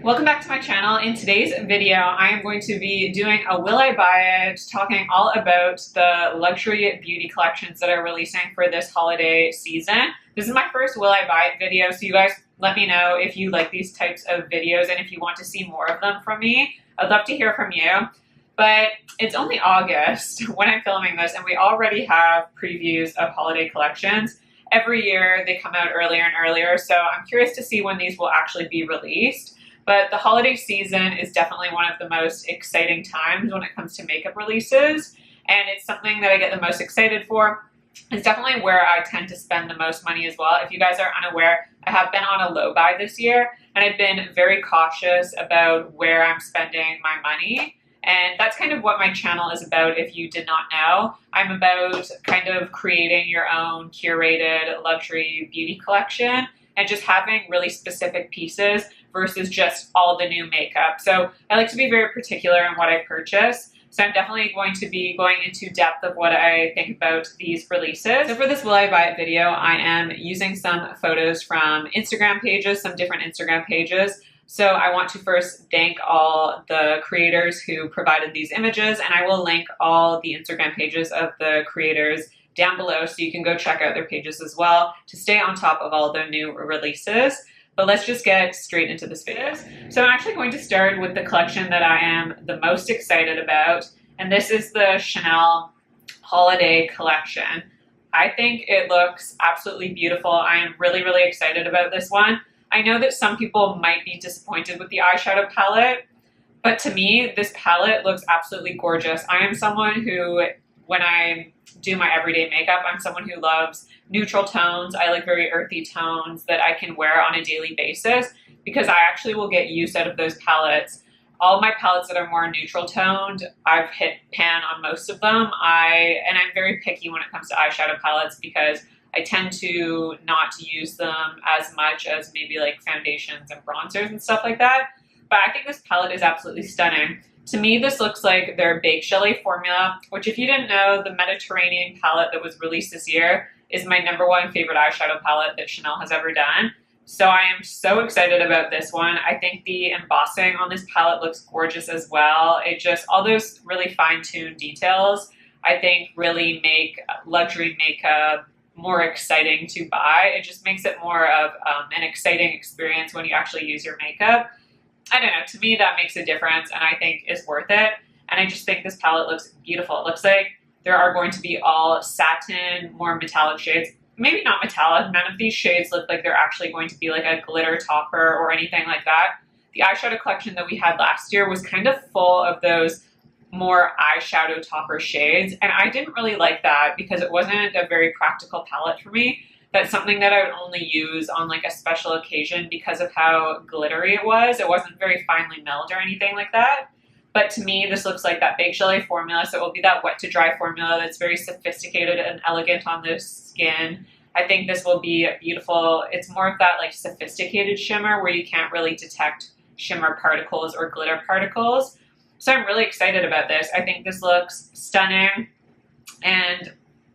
Welcome back to my channel. In today's video, I am going to be doing a Will I Buy It, talking all about the luxury beauty collections that are releasing for this holiday season. This is my first Will I Buy It video, so you guys let me know if you like these types of videos and if you want to see more of them from me. I'd love to hear from you. But it's only August when I'm filming this, and we already have previews of holiday collections. Every year they come out earlier and earlier, so I'm curious to see when these will actually be released. But the holiday season is definitely one of the most exciting times when it comes to makeup releases, and it's something that I get the most excited for. It's definitely where I tend to spend the most money as well. If you guys are unaware, I have been on a low buy this year, and I've been very cautious about where I'm spending my money. And that's kind of what my channel is about, if you did not know. I'm about kind of creating your own curated luxury beauty collection and just having really specific pieces versus just all the new makeup. So I like to be very particular in what I purchase. So I'm definitely going to be going into depth of what I think about these releases. So for this Will I Buy It video, I am using some photos from Instagram pages, some different Instagram pages. So I want to first thank all the creators who provided these images, and I will link all the Instagram pages of the creators down below so you can go check out their pages as well to stay on top of all their new releases. But let's just get straight into this video. So I'm actually going to start with the collection that I am the most excited about, and this is the Chanel Holiday Collection. I think it looks absolutely beautiful. I am really, really excited about this one. I know that some people might be disappointed with the eyeshadow palette, but to me, this palette looks absolutely gorgeous. I am someone who, when I do my everyday makeup, I'm someone who loves neutral tones. I like very earthy tones that I can wear on a daily basis because I actually will get use out of those palettes. All my palettes that are more neutral toned, I've hit pan on most of them. And I'm very picky when it comes to eyeshadow palettes because I tend to not use them as much as maybe like foundations and bronzers and stuff like that. But I think this palette is absolutely stunning. To me, this looks like their Beiges formula, which if you didn't know, the Mediterranean palette that was released this year is my #1 favorite eyeshadow palette that Chanel has ever done. So I am so excited about this one. I think the embossing on this palette looks gorgeous as well. It just, all those really fine-tuned details, I think really make luxury makeup more exciting to buy. It just makes it more of an exciting experience when you actually use your makeup. I don't know, to me that makes a difference and I think is worth it. And I just think this palette looks beautiful. It looks like there are going to be all satin, more metallic shades. Maybe not metallic, none of these shades look like they're actually going to be like a glitter topper or anything like that. The eyeshadow collection that we had last year was kind of full of those more eyeshadow topper shades, and I didn't really like that because it wasn't a very practical palette for me. That's something that I would only use on like a special occasion because of how glittery it was. It wasn't very finely milled or anything like that. But to me, this looks like that Beiges formula, so it will be that wet to dry formula that's very sophisticated and elegant on the skin. I think this will be beautiful. It's more of that like sophisticated shimmer where you can't really detect shimmer particles or glitter particles. So I'm really excited about this. I think this looks stunning and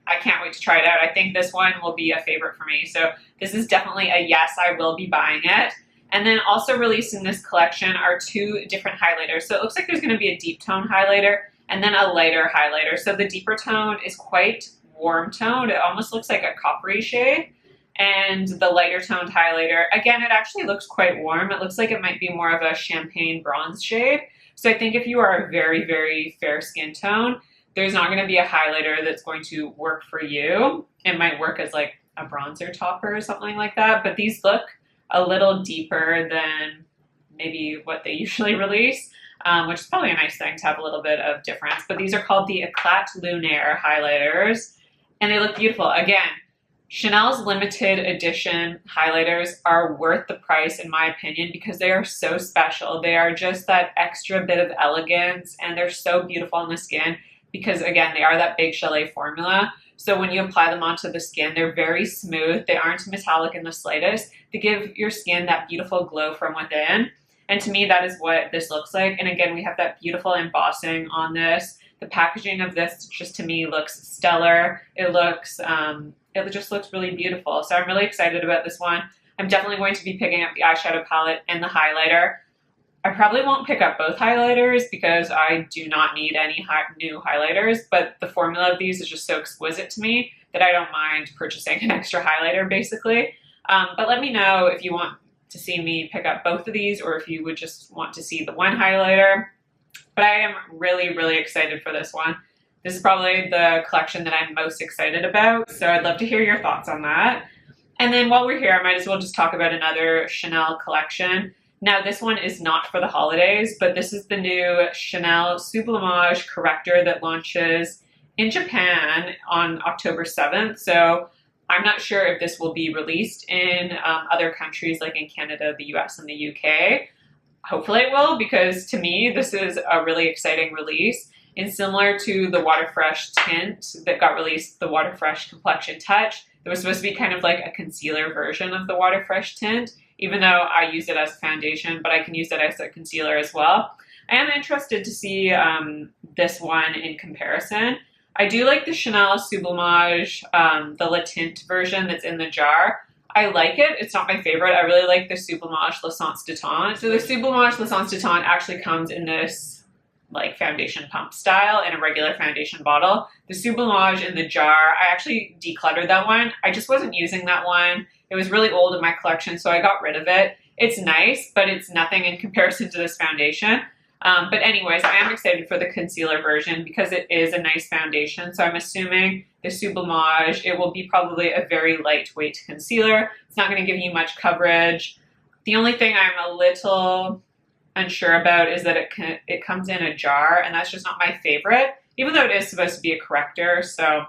I can't wait to try it out. I think this one will be a favorite for me. So this is definitely a yes, I will be buying it. And then also released in this collection are 2 different highlighters. So it looks like there's going to be a deep tone highlighter and then a lighter highlighter. So the deeper tone is quite warm toned. It almost looks like a coppery shade. And the lighter toned highlighter, again, it actually looks quite warm. It looks like it might be more of a champagne bronze shade. So I think if you are a very, very fair skin tone, there's not going to be a highlighter that's going to work for you. It might work as like a bronzer topper or something like that. But these look a little deeper than maybe what they usually release, which is probably a nice thing to have a little bit of difference. But these are called the Éclat Lunaire highlighters, and they look beautiful. Again, Chanel's limited edition highlighters are worth the price in my opinion because they are so special. They are just that extra bit of elegance and they're so beautiful on the skin because again, they are that Beiges formula. So when you apply them onto the skin, they're very smooth. They aren't metallic in the slightest. They give your skin that beautiful glow from within. And to me, that is what this looks like. And again, we have that beautiful embossing on this. The packaging of this just to me looks stellar. It just looks really beautiful. So I'm really excited about this one. I'm definitely going to be picking up the eyeshadow palette and the highlighter. I probably won't pick up both highlighters because I do not need any new highlighters, but the formula of these is just so exquisite to me that I don't mind purchasing an extra highlighter basically. But let me know if you want to see me pick up both of these or if you would just want to see the one highlighter. But I am really, really excited for this one. This is probably the collection that I'm most excited about, so I'd love to hear your thoughts on that. And then while we're here, I might as well just talk about another Chanel collection. Now, this one is not for the holidays, but this is the new Chanel Sublimage corrector that launches in Japan on October 7th. So I'm not sure if this will be released in other countries like in Canada, the US, and the UK. Hopefully it will, because to me, this is a really exciting release. And similar to the Waterfresh tint that got released, the Waterfresh Complexion Touch, it was supposed to be kind of like a concealer version of the Waterfresh tint, even though I use it as a foundation, but I can use it as a concealer as well. I am interested to see this one in comparison. I do like the Chanel Sublimage, the Le Tint version that's in the jar. I like it. It's not my favorite. I really like the Sublimage L'Essence de Teint. So the Sublimage L'Essence de Teint actually comes in this like foundation pump style in a regular foundation bottle. The Sublimage in the jar, I actually decluttered that one. I just wasn't using that one. It was really old in my collection, so I got rid of it. It's nice, but it's nothing in comparison to this foundation. But anyways, I am excited for the concealer version because it is a nice foundation. So I'm assuming the Sublimage, it will be probably a very lightweight concealer. It's not going to give you much coverage. The only thing I'm a little unsure about is that it comes in a jar, and that's just not my favorite, even though it is supposed to be a corrector. So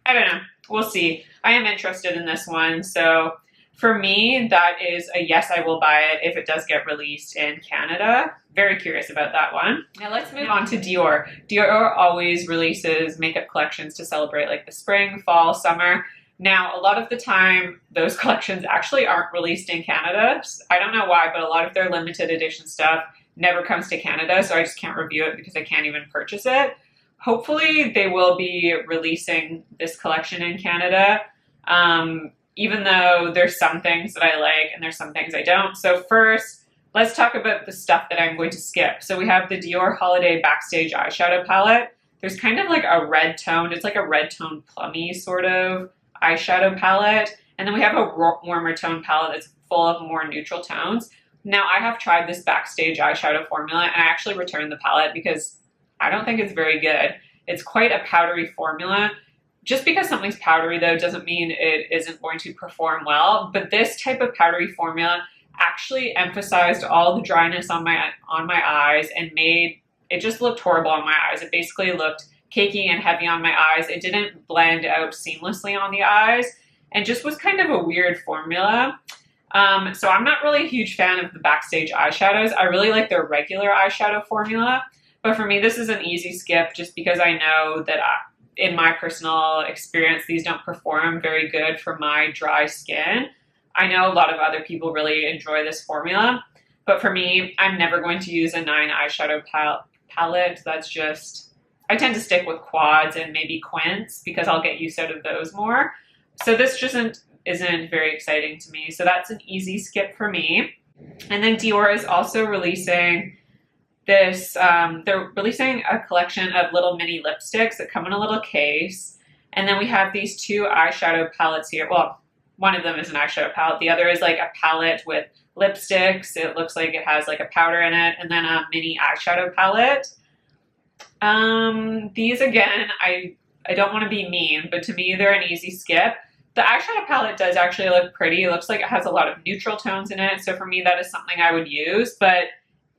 I don't know. We'll see. I am interested in this one. So for me, that is a yes, I will buy it if it does get released in Canada. Very curious about that one. Now let's move on to Dior. Dior always releases makeup collections to celebrate like the spring, fall, summer. Now, a lot of the time, those collections actually aren't released in Canada. I don't know why, but a lot of their limited edition stuff never comes to Canada, so I just can't review it because I can't even purchase it. Hopefully, they will be releasing this collection in Canada, even though there's some things that I like and there's some things I don't. So first, let's talk about the stuff that I'm going to skip. So we have the Dior Holiday Backstage Eyeshadow Palette. There's kind of like a red toned, it's like a red toned plummy sort of eyeshadow palette, and then we have a warmer tone palette that's full of more neutral tones. Now, I have tried this Backstage eyeshadow formula, and I actually returned the palette because I don't think it's very good. It's quite a powdery formula. Just because something's powdery, though, doesn't mean it isn't going to perform well, but this type of powdery formula actually emphasized all the dryness on my eyes and made it just looked horrible on my eyes. It basically looked cakey and heavy on my eyes. It didn't blend out seamlessly on the eyes and just was kind of a weird formula. So I'm not really a huge fan of the Backstage eyeshadows. I really like their regular eyeshadow formula, but for me this is an easy skip just because I know that in my personal experience these don't perform very good for my dry skin. I know a lot of other people really enjoy this formula, but for me, I'm never going to use a 9 eyeshadow palette. That's just, I tend to stick with quads and maybe quints because I'll get use out of those more. So this just isn't very exciting to me. So that's an easy skip for me. And then Dior is also releasing this, they're releasing a collection of little mini lipsticks that come in a little case. And then we have these 2 eyeshadow palettes here. Well, one of them is an eyeshadow palette. The other is like a palette with lipsticks. It looks like it has like a powder in it, and then a mini eyeshadow palette. These again, I don't want to be mean, but to me they're an easy skip. The eyeshadow palette does actually look pretty. It looks like it has a lot of neutral tones in it, so for me that is something I would use, but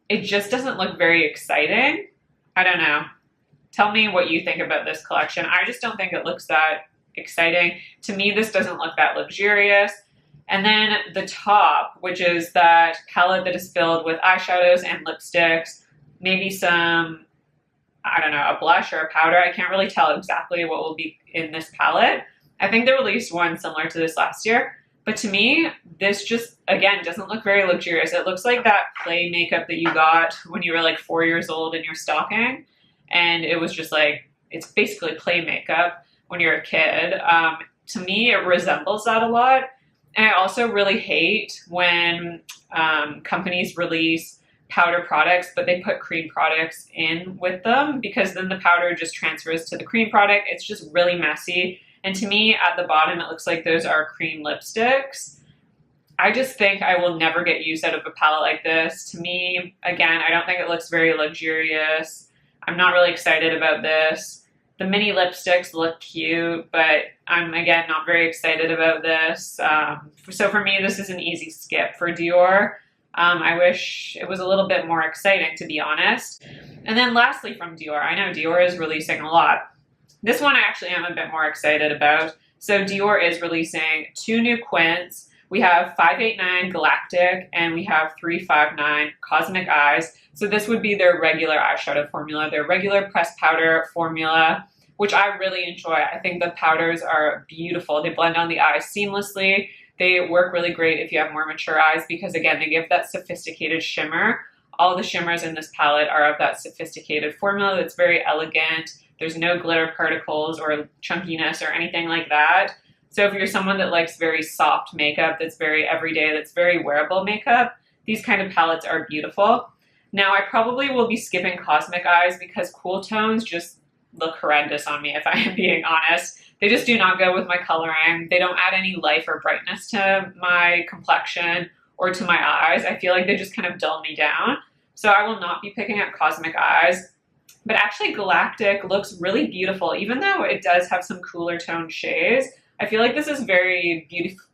it just doesn't look very exciting. I don't know. Tell me what you think about this collection. I just don't think it looks that exciting. To me, this doesn't look that luxurious. And then the top, which is that palette that is filled with eyeshadows and lipsticks, maybe some, I don't know, a blush or a powder. I can't really tell exactly what will be in this palette. I think they released one similar to this last year. But to me, this just, again, doesn't look very luxurious. It looks like that play makeup that you got when you were like 4 years old in your stocking. And it was just like, it's basically play makeup when you're a kid. To me, it resembles that a lot. And I also really hate when companies release powder products, but they put cream products in with them because then the powder just transfers to the cream product. It's just really messy. And to me, at the bottom, it looks like those are cream lipsticks. I just think I will never get use out of a palette like this. To me, again, I don't think it looks very luxurious. I'm not really excited about this. The mini lipsticks look cute, but I'm, again, not very excited about this. So for me, this is an easy skip for Dior. I wish it was a little bit more exciting, to be honest. And then lastly from Dior, I know Dior is releasing a lot. This one I actually am a bit more excited about. So Dior is releasing 2 new quints. We have 589 Galactic and we have 359 Cosmic Eyes. So this would be their regular eyeshadow formula, their regular pressed powder formula, which I really enjoy. I think the powders are beautiful. They blend on the eyes seamlessly. They work really great if you have more mature eyes because, again, they give that sophisticated shimmer. All the shimmers in this palette are of that sophisticated formula that's very elegant. There's no glitter particles or chunkiness or anything like that. So if you're someone that likes very soft makeup, that's very everyday, that's very wearable makeup, these kind of palettes are beautiful. Now, I probably will be skipping Cosmic Eyes because cool tones just look horrendous on me, if I am being honest. They just do not go with my coloring. They don't add any life or brightness to my complexion or to my eyes. I feel like they just kind of dull me down. So I will not be picking up Cosmic Eyes. But actually Galactic looks really beautiful, even though it does have some cooler toned shades. I feel like this is very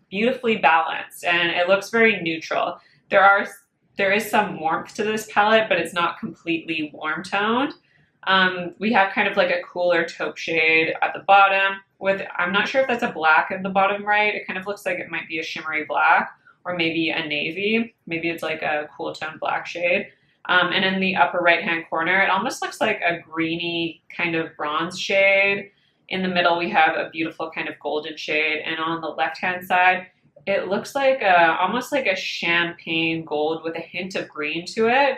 beautifully balanced and it looks very neutral. There is some warmth to this palette, but it's not completely warm toned. We have kind of like a cooler taupe shade at the bottom with, I'm not sure if that's a black at the bottom right. It kind of looks like it might be a shimmery black or maybe a navy. Maybe it's like a cool tone black shade. And in the upper right hand corner, it almost looks like a greeny kind of bronze shade. In the middle, we have a beautiful kind of golden shade. And on the left hand side, it looks like almost like a champagne gold with a hint of green to it.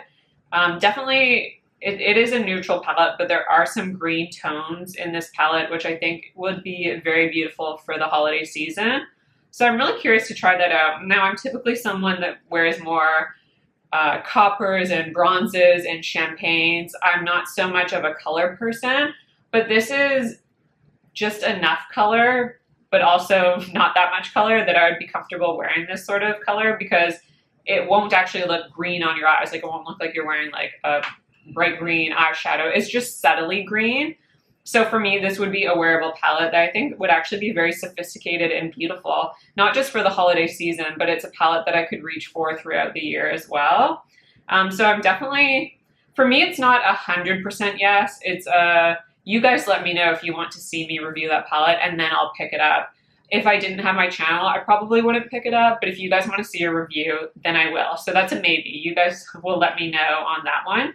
Definitely, it is a neutral palette, but there are some green tones in this palette, which I think would be very beautiful for the holiday season. So I'm really curious to try that out. Now, I'm typically someone that wears more coppers and bronzes and champagnes. I'm not so much of a color person, but this is just enough color, but also not that much color that I would be comfortable wearing this sort of color because it won't actually look green on your eyes. Like it won't look like you're wearing like a bright green eyeshadow. It's just subtly green. So for me, this would be a wearable palette that I think would actually be very sophisticated and beautiful, not just for the holiday season, but it's a palette that I could reach for throughout the year as well. So I'm definitely, for me, it's not 100% yes. It's you guys let me know if you want to see me review that palette and then I'll pick it up. If I didn't have my channel, I probably wouldn't pick it up, but if you guys want to see a review, then I will. So that's a maybe. You guys will let me know on that one.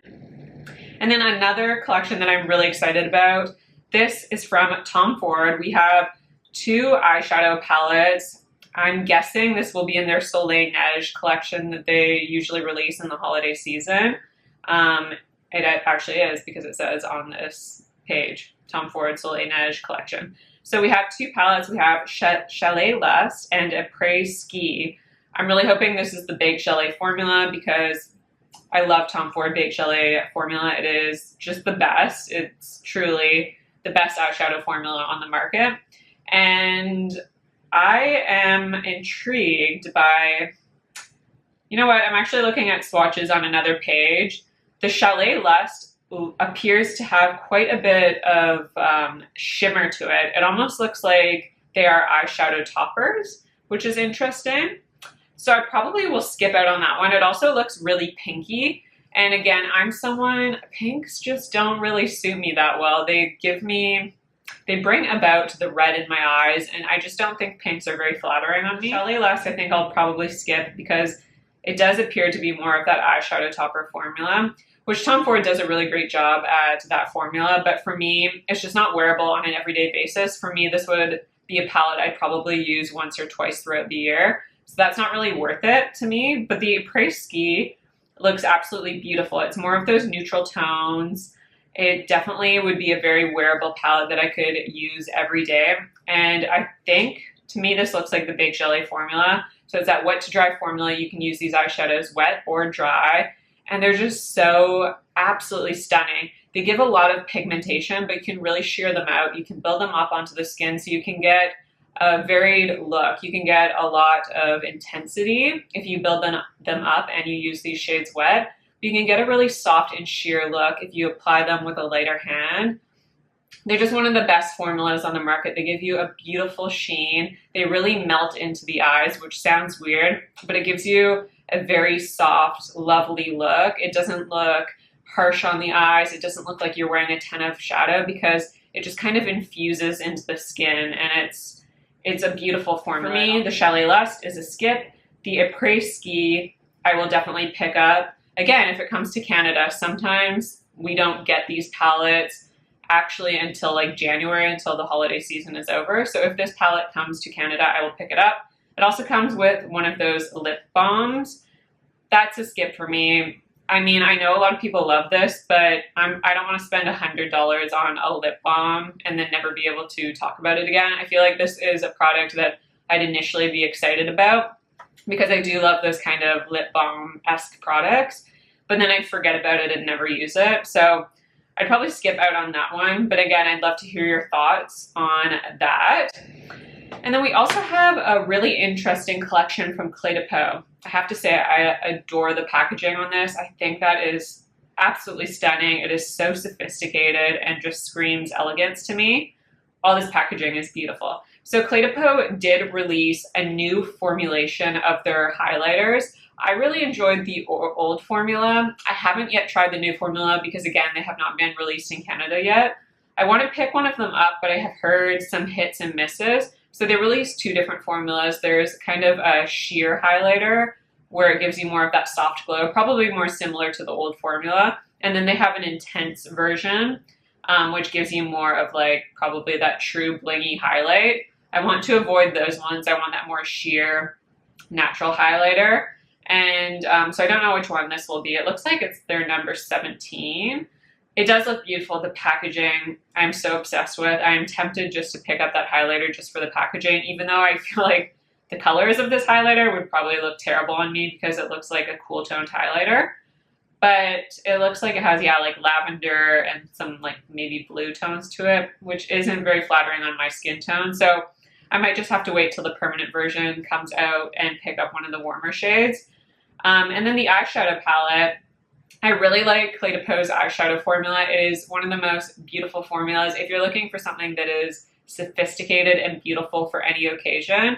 And then another collection that I'm really excited about, this is from Tom Ford. We have 2 eyeshadow palettes. I'm guessing this will be in their Soleil Neige collection that they usually release in the holiday season. It actually is because it says on this page, Tom Ford Soleil Neige collection. So we have 2 palettes. We have Chalet Lust and Après Ski. I'm really hoping this is the Baked Chalet formula because I love Tom Ford Baked Chalet formula. It is just the best. It's truly the best eyeshadow formula on the market. And I am intrigued by, you know what, I'm actually looking at swatches on another page. The Chalet Lust appears to have quite a bit of shimmer to it. It almost looks like they are eyeshadow toppers, which is interesting. So I probably will skip out on that one. It also looks really pinky. And again, I'm someone, pinks just don't really suit me that well. They bring about the red in my eyes, and I just don't think pinks are very flattering on me. Chalet Lust, I think I'll probably skip because it does appear to be more of that eyeshadow topper formula, which Tom Ford does a really great job at that formula. But for me, it's just not wearable on an everyday basis. For me, this would be a palette I'd probably use once or twice throughout the year. So that's not really worth it to me. But the Après Ski looks absolutely beautiful. It's more of those neutral tones. It definitely would be a very wearable palette that I could use every day. And I think, to me, this looks like the Baked Chalet formula. So it's that wet to dry formula. You can use these eyeshadows wet or dry. and they're just so absolutely stunning. They give a lot of pigmentation, but you can really sheer them out. You can build them up onto the skin so you can get a varied look. You can get a lot of intensity if you build them up and you use these shades wet. You can get a really soft and sheer look if you apply them with a lighter hand. They're just one of the best formulas on the market. They give you a beautiful sheen. They really melt into the eyes, which sounds weird, but it gives you a very soft, lovely look. It doesn't look harsh on the eyes. It doesn't look like you're wearing a ton of shadow because it just kind of infuses into the skin, and it's a beautiful formula. For me, the Chalet Lust is a skip. The Après Ski I will definitely pick up. Again, if it comes to Canada, sometimes we don't get these palettes actually until like January, until the holiday season is over. So if this palette comes to Canada, I will pick it up. It also comes with one of those lip balms. That's a skip for me. I mean, I know a lot of people love this, but I don't want to spend $100 on a lip balm and then never be able to talk about it again. I feel like this is a product that I'd initially be excited about because I do love those kind of lip balm-esque products, but then I'd forget about it and never use it. So I'd probably skip out on that one. But again, I'd love to hear your thoughts on that. And then we also have a really interesting collection from Clé de Peau. I have to say, I adore the packaging on this. I think that is absolutely stunning. It is so sophisticated and just screams elegance to me. All this packaging is beautiful. So Clé de Peau did release a new formulation of their highlighters. I really enjoyed the old formula. I haven't yet tried the new formula because, again, they have not been released in Canada yet. I want to pick one of them up, but I have heard some hits and misses. So they released two different formulas. There's kind of a sheer highlighter where it gives you more of that soft glow, probably more similar to the old formula. And then they have an intense version, which gives you more of like probably that true blingy highlight. I want to avoid those ones. I want that more sheer, natural highlighter. And so I don't know which one this will be. It looks like it's their number 17. It does look beautiful. The packaging, I'm so obsessed with. I'm tempted just to pick up that highlighter just for the packaging, even though I feel like the colors of this highlighter would probably look terrible on me because it looks like a cool toned highlighter. But it looks like it has, yeah, like lavender and some like maybe blue tones to it, which isn't very flattering on my skin tone. So I might just have to wait till the permanent version comes out and pick up one of the warmer shades. And then the eyeshadow palette, I really like Clé de Peau's eyeshadow formula. It is one of the most beautiful formulas. If you're looking for something that is sophisticated and beautiful for any occasion,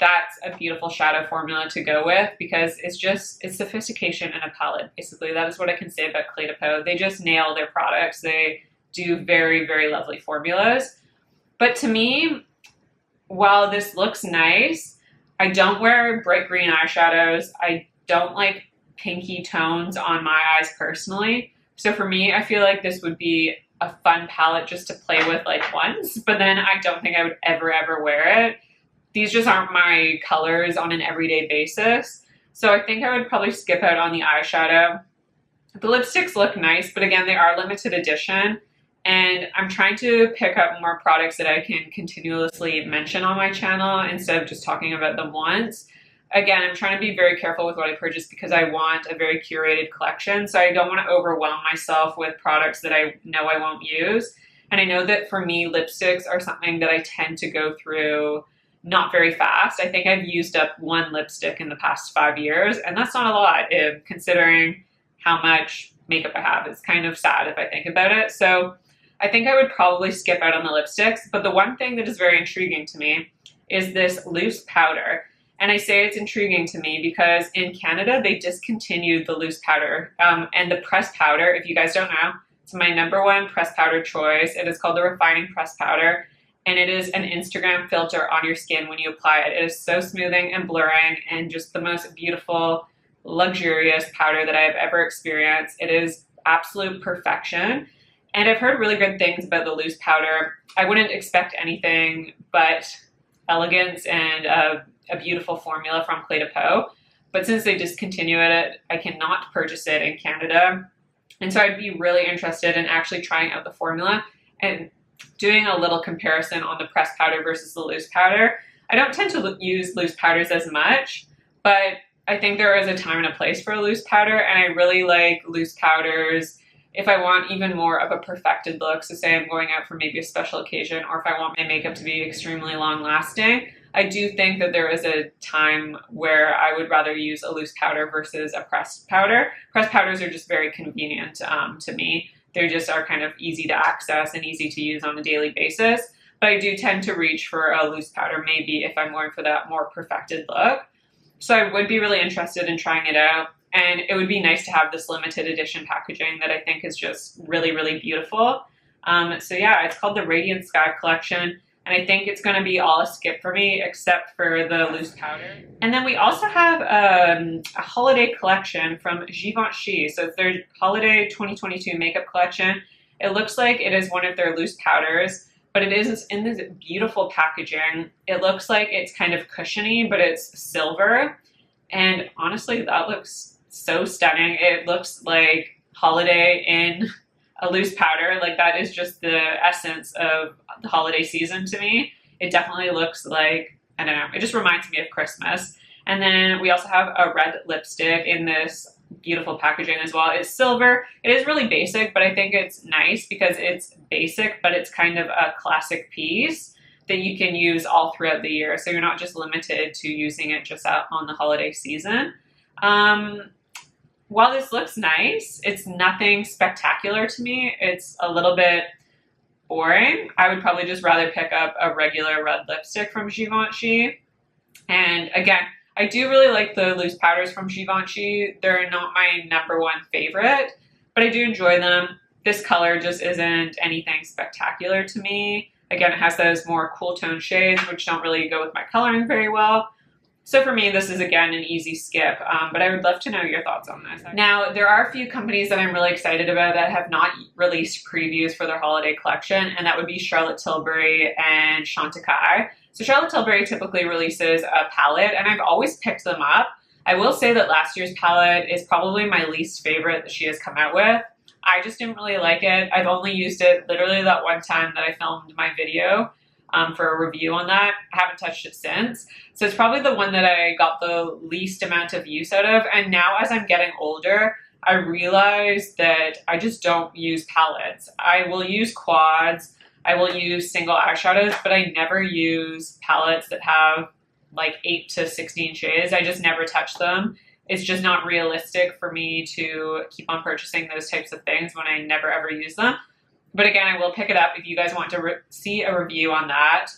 that's a beautiful shadow formula to go with because it's sophistication in a palette. Basically, that is what I can say about Clé de Peau. They just nail their products. They do very, very lovely formulas. But to me, while this looks nice, I don't wear bright green eyeshadows. I don't like pinky tones on my eyes personally. So for me, I feel like this would be a fun palette just to play with like once, but then I don't think I would ever wear it. These just aren't my colors on an everyday basis. So I think I would probably skip out on the eyeshadow. The lipsticks look nice, but again, they are limited edition. And I'm trying to pick up more products that I can continuously mention on my channel instead of just talking about them once. Again, I'm trying to be very careful with what I purchase because I want a very curated collection. So I don't want to overwhelm myself with products that I know I won't use. And I know that for me, lipsticks are something that I tend to go through not very fast. I think I've used up one lipstick in the past 5 years, and that's not a lot considering how much makeup I have. It's kind of sad if I think about it. So I think I would probably skip out on the lipsticks. But the one thing that is very intriguing to me is this loose powder. And I say it's intriguing to me because in Canada, they discontinued the loose powder and the pressed powder. If you guys don't know, it's my #1 pressed powder choice. It is called the Refining Pressed Powder, and it is an Instagram filter on your skin when you apply it. It is so smoothing and blurring and just the most beautiful, luxurious powder that I have ever experienced. It is absolute perfection. And I've heard really good things about the loose powder. I wouldn't expect anything but elegance and a beautiful formula from Clé de Peau. But since they discontinued it, I cannot purchase it in Canada. And so I'd be really interested in actually trying out the formula and doing a little comparison on the pressed powder versus the loose powder. I don't tend to use loose powders as much, but I think there is a time and a place for a loose powder, and I really like loose powders if I want even more of a perfected look. So say I'm going out for maybe a special occasion, or if I want my makeup to be extremely long lasting. I do think that there is a time where I would rather use a loose powder versus a pressed powder. Pressed powders are just very convenient to me. They just are kind of easy to access and easy to use on a daily basis. But I do tend to reach for a loose powder maybe if I'm going for that more perfected look. So I would be really interested in trying it out. And it would be nice to have this limited edition packaging that I think is just really, really beautiful. So yeah, it's called the Radiant Sky Collection. And I think it's going to be all a skip for me except for the loose powder. And then we also have a holiday collection from Givenchy. So it's their holiday 2022 makeup collection. It looks like it is one of their loose powders, but it is in this beautiful packaging. It looks like it's kind of cushiony, but it's silver. And honestly, that looks so stunning. It looks like holiday in a loose powder. Like, that is just the essence of the holiday season to me. It definitely looks like, I don't know, it just reminds me of Christmas. And then we also have a red lipstick in this beautiful packaging as well. It's silver. It is really basic, but I think it's nice because it's basic, but it's kind of a classic piece that you can use all throughout the year. So you're not just limited to using it just out on the holiday season. While this looks nice, it's nothing spectacular to me. It's a little bit boring. I would probably just rather pick up a regular red lipstick from Givenchy. And again, I do really like the loose powders from Givenchy. They're not my #1 favorite, but I do enjoy them. This color just isn't anything spectacular to me. Again, it has those more cool tone shades, which don't really go with my coloring very well. So for me, this is, again, an easy skip, but I would love to know your thoughts on this. Now, there are a few companies that I'm really excited about that have not released previews for their holiday collection, and that would be Charlotte Tilbury and Chantecaille. So Charlotte Tilbury typically releases a palette, and I've always picked them up. I will say that last year's palette is probably my least favorite that she has come out with. I just didn't really like it. I've only used it literally that one time that I filmed my video for a review on that. I haven't touched it since. So it's probably the one that I got the least amount of use out of. And now as I'm getting older, I realize that I just don't use palettes. I will use quads, I will use single eyeshadows, but I never use palettes that have like 8 to 16 shades. I just never touch them. It's just not realistic for me to keep on purchasing those types of things when I never ever use them. But again, I will pick it up if you guys want to see a review on that.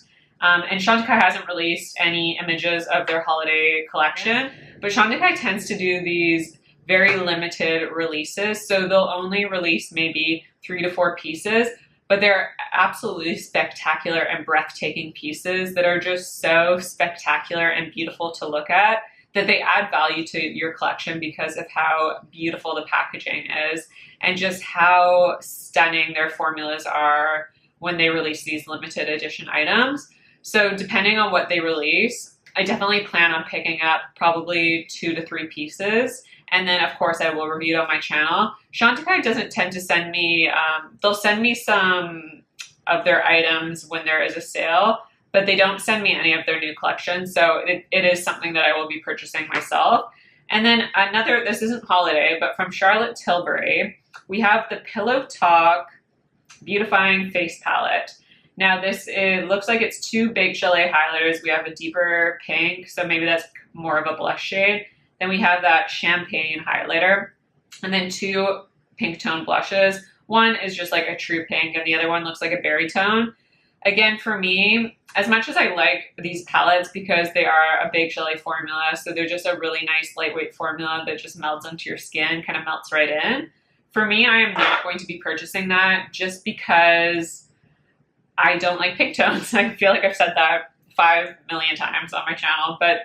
And Chantecaille hasn't released any images of their holiday collection, but Chantecaille tends to do these very limited releases. So they'll only release maybe 3 to 4 pieces, but they're absolutely spectacular and breathtaking pieces that are just so spectacular and beautiful to look at, that they add value to your collection because of how beautiful the packaging is and just how stunning their formulas are when they release these limited edition items. So depending on what they release, I definitely plan on picking up probably 2 to 3 pieces. And then of course I will review it on my channel. Chantecaille doesn't tend to send me, they'll send me some of their items when there is a sale, but they don't send me any of their new collections. So it is something that I will be purchasing myself. And then another, this isn't holiday, but from Charlotte Tilbury, we have the Pillow Talk Beautifying Face Palette. Now this, it looks like it's 2 Baked Gelée highlighters. We have a deeper pink, so maybe that's more of a blush shade. Then we have that champagne highlighter, and then 2 pink tone blushes. One is just like a true pink, and the other one looks like a berry tone. Again, for me, as much as I like these palettes because they are a Baked Gelée formula, so they're just a really nice lightweight formula that just melts into your skin, kind of melts right in. For me, I am not going to be purchasing that just because I don't like pink tones. I feel like I've said that 5 million times on my channel, but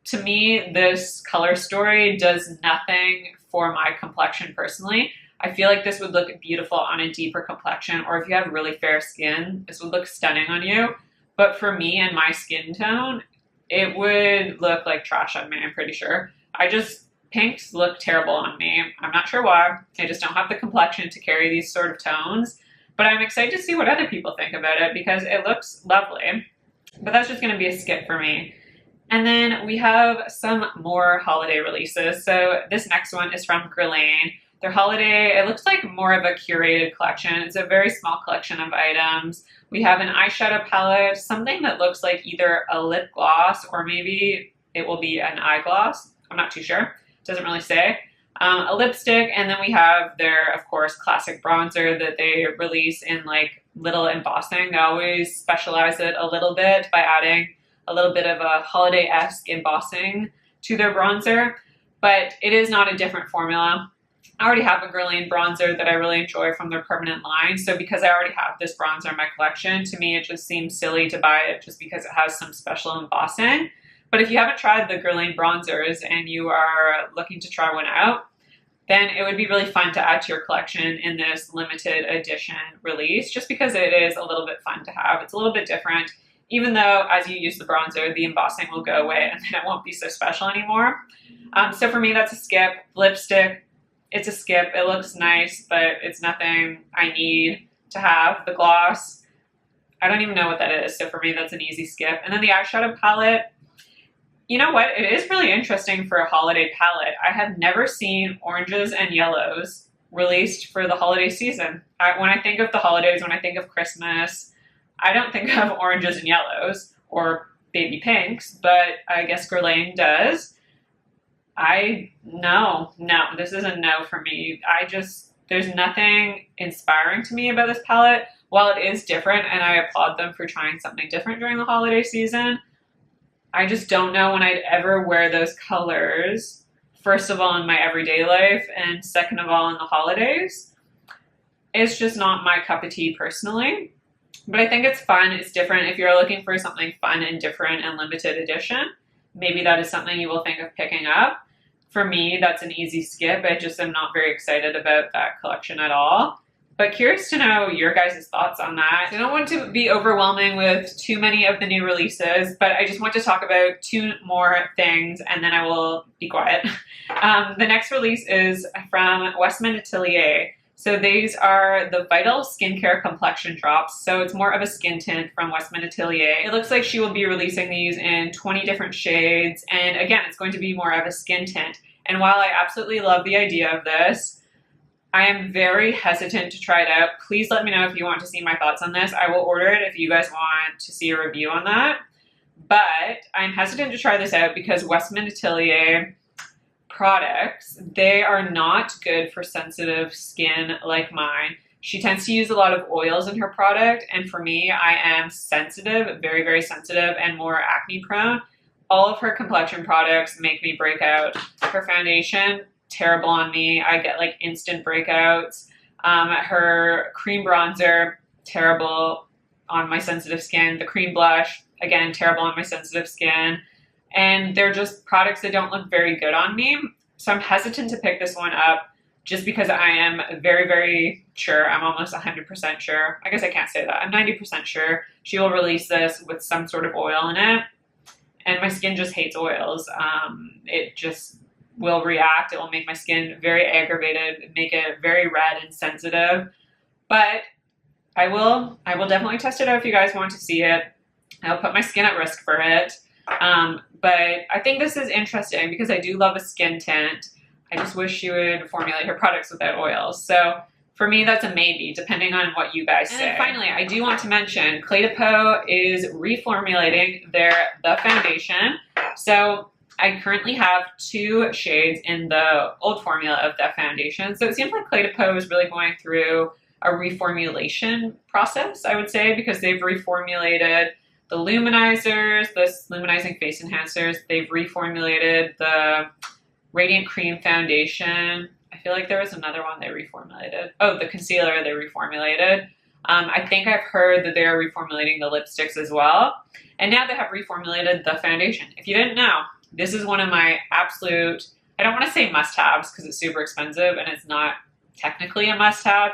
to me, this color story does nothing for my complexion personally. I feel like this would look beautiful on a deeper complexion, or if you have really fair skin, this would look stunning on you. But for me and my skin tone, it would look like trash on me, I'm pretty sure. Pinks look terrible on me. I'm not sure why. I just don't have the complexion to carry these sort of tones. But I'm excited to see what other people think about it because it looks lovely. But that's just going to be a skip for me. And then we have some more holiday releases. So this next one is from Guerlain. Their holiday, it looks like more of a curated collection. It's a very small collection of items. We have an eyeshadow palette, something that looks like either a lip gloss or maybe it will be an eye gloss. I'm not too sure. It doesn't really say. A lipstick, and then we have their, of course, classic bronzer that they release in like little embossing. They always specialize it a little bit by adding a little bit of a holiday-esque embossing to their bronzer, but it is not a different formula. I already have a Guerlain bronzer that I really enjoy from their permanent line, so because I already have this bronzer in my collection, to me it just seems silly to buy it just because it has some special embossing. But if you haven't tried the Guerlain bronzers and you are looking to try one out, then it would be really fun to add to your collection in this limited edition release, just because it is a little bit fun to have. It's a little bit different, even though as you use the bronzer, the embossing will go away and then it won't be so special anymore. So for me, that's a skip. Lipstick, it's a skip. It looks nice, but it's nothing I need to have. The gloss, I don't even know what that is. So for me, that's an easy skip. And then the eyeshadow palette, you know what? It is really interesting for a holiday palette. I have never seen oranges and yellows released for the holiday season. When I think of the holidays, when I think of Christmas, I don't think of oranges and yellows or baby pinks, but I guess Guerlain does. No, this is a no for me. There's nothing inspiring to me about this palette. While it is different, and I applaud them for trying something different during the holiday season, I just don't know when I'd ever wear those colors, first of all in my everyday life, and second of all in the holidays. It's just not my cup of tea personally, but I think it's fun, it's different. If you're looking for something fun and different and limited edition, maybe that is something you will think of picking up. For me, that's an easy skip. I just am not very excited about that collection at all. But curious to know your guys' thoughts on that. I don't want to be overwhelming with too many of the new releases, but I just want to talk about two more things and then I will be quiet. The next release is from Westman Atelier. So these are the Vital Skincare Complexion Drops. So it's more of a skin tint from Westman Atelier. It looks like she will be releasing these in 20 different shades. And again, it's going to be more of a skin tint. And while I absolutely love the idea of this, I am very hesitant to try it out. Please let me know if you want to see my thoughts on this. I will order it if you guys want to see a review on that. But I'm hesitant to try this out because Westman Atelier products, they are not good for sensitive skin like mine. She tends to use a lot of oils in her product, and for me, I am sensitive, very, very sensitive, and more acne prone. All of her complexion products make me break out. Her foundation, terrible on me. I get like instant breakouts. Her cream bronzer, terrible on my sensitive skin. The cream blush, again, terrible on my sensitive skin. And they're just products that don't look very good on me. So I'm hesitant to pick this one up just because I am very, very sure, I'm almost 100% sure. I guess I can't say that. I'm 90% sure she will release this with some sort of oil in it. And my skin just hates oils. It just will react. It will make my skin very aggravated, make it very red and sensitive. But I will definitely test it out if you guys want to see it. I'll put my skin at risk for it. But I think this is interesting because I do love a skin tint. I just wish she would formulate her products without oils. So for me, that's a maybe, depending on what you guys say. And finally, I do want to mention Clé de Peau is reformulating the foundation. So I currently have 2 shades in the old formula of that foundation. So it seems like Clé de Peau is really going through a reformulation process, I would say, because they've reformulated the luminizers, the luminizing face enhancers. They've reformulated the Radiant Cream Foundation. I feel like there was another one they reformulated. Oh, the concealer they reformulated. I think I've heard that they're reformulating the lipsticks as well. And now they have reformulated the foundation. If you didn't know, this is one of my absolute, I don't want to say must-haves because it's super expensive and it's not technically a must-have.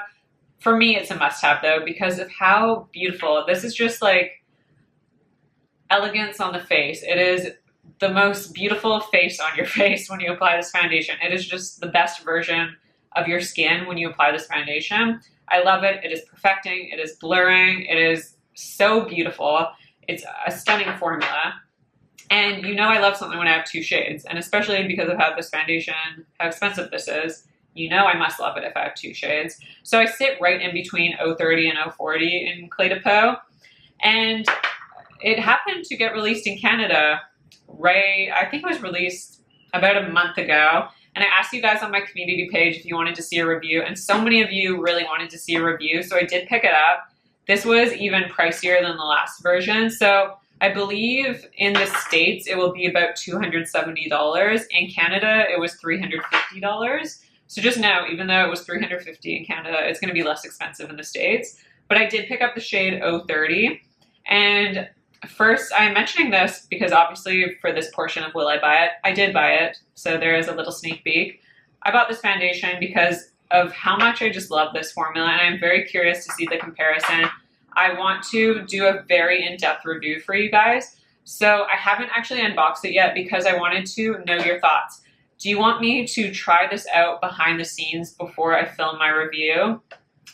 For me, it's a must-have though because of how beautiful. This is just like elegance on the face. It is the most beautiful face on your face when you apply this foundation. It is just the best version of your skin when you apply this foundation. I love it. It is perfecting. It is blurring. It is so beautiful. It's a stunning formula. And you know I love something when I have two shades, and especially because I've had this foundation, how expensive this is, you know I must love it if I have two shades. So I sit right in between 030 and 040 in Clé de Peau, and it happened to get released in Canada, right, I think it was released about a month ago, and I asked you guys on my community page if you wanted to see a review, and so many of you really wanted to see a review, so I did pick it up. This was even pricier than the last version, so I believe in the States it will be about $270. In Canada, it was $350. So just know, even though it was $350 in Canada, it's going to be less expensive in the States. But I did pick up the shade 030. And first, I'm mentioning this because obviously for this portion of Will I Buy It, I did buy it. So there is a little sneak peek. I bought this foundation because of how much I just love this formula, and I'm very curious to see the comparison. I want to do a very in-depth review for you guys. So I haven't actually unboxed it yet because I wanted to know your thoughts. Do you want me to try this out behind the scenes before I film my review?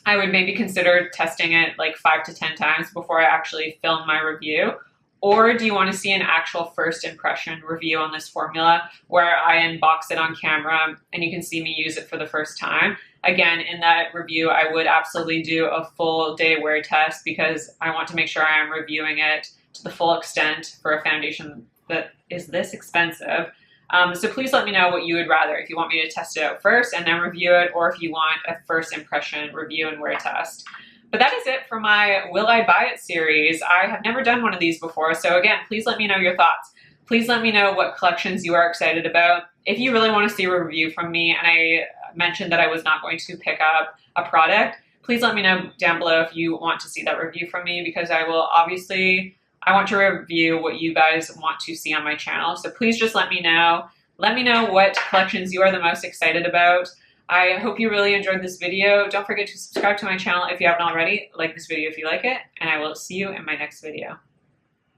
I would maybe consider testing it like 5 to 10 times before I actually film my review. Or do you want to see an actual first impression review on this formula where I unbox it on camera and you can see me use it for the first time? Again, in that review, I would absolutely do a full day wear test because I want to make sure I am reviewing it to the full extent for a foundation that is this expensive. So please let me know what you would rather, if you want me to test it out first and then review it, or if you want a first impression review and wear test. But that is it for my Will I Buy It series. I have never done one of these before, so again, please let me know your thoughts. Please let me know what collections you are excited about. If you really want to see a review from me, and I mentioned that I was not going to pick up a product, please let me know down below if you want to see that review from me, because I will obviously, I want to review what you guys want to see on my channel. So please just let me know. Let me know what collections you are the most excited about. I hope you really enjoyed this video. Don't forget to subscribe to my channel if you haven't already. Like this video if you like it, and I will see you in my next video.